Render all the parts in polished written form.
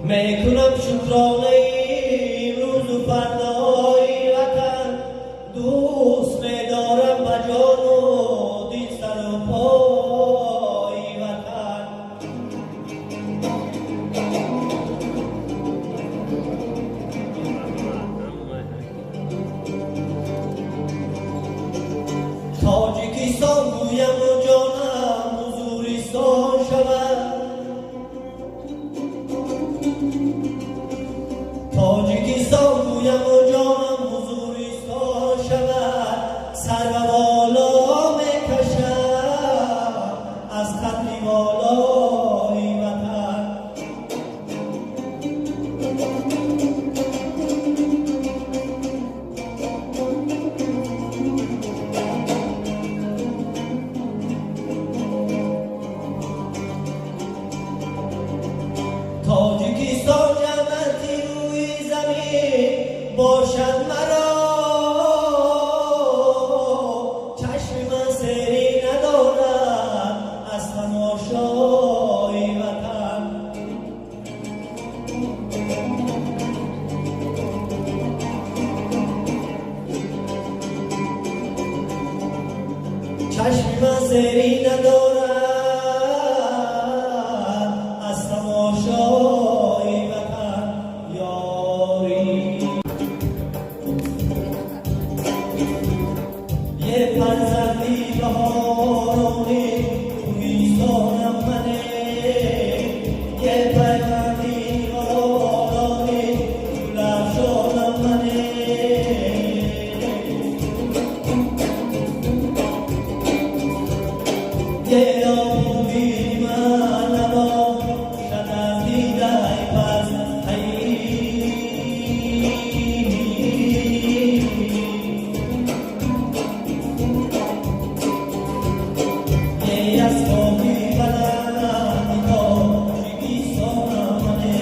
میکنم شکرانه امروز و فردای وطن، دوست می‌دارم به جان و دل سر و پای وطن. تاجیکستان گویم و جانم حضوریستان شود، تاجیکستان گویم و جانم حضوریستان شود، سر و بالا میکشم از قتل والای وطن. تاجیکستان جنتی روی زمین باشد مرا، چشم من سری ندارد از تماشای وطن. چشم من سری ندارد از تماشای وطن. یاری یه فرزندی بهارانی کوهستانم منه، یه فرزندی بهارانی گلفشانم منه. یه آبی من نبا شد از دیده پس یه از خوابی بلند تاجیکستانم منه.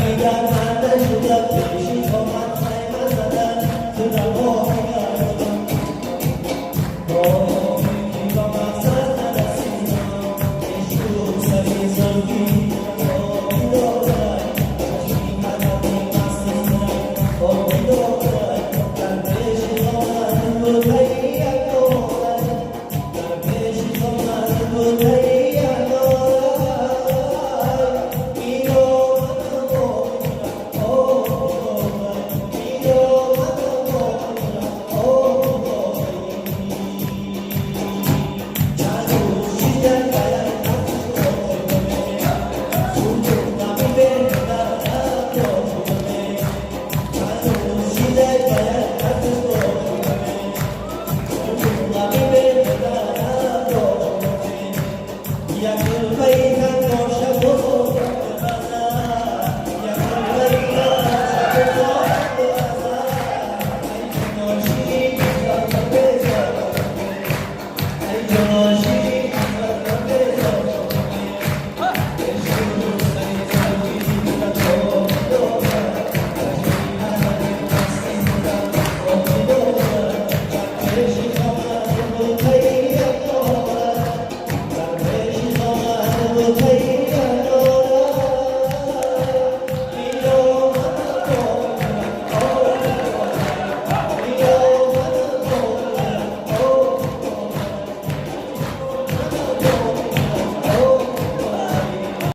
Vida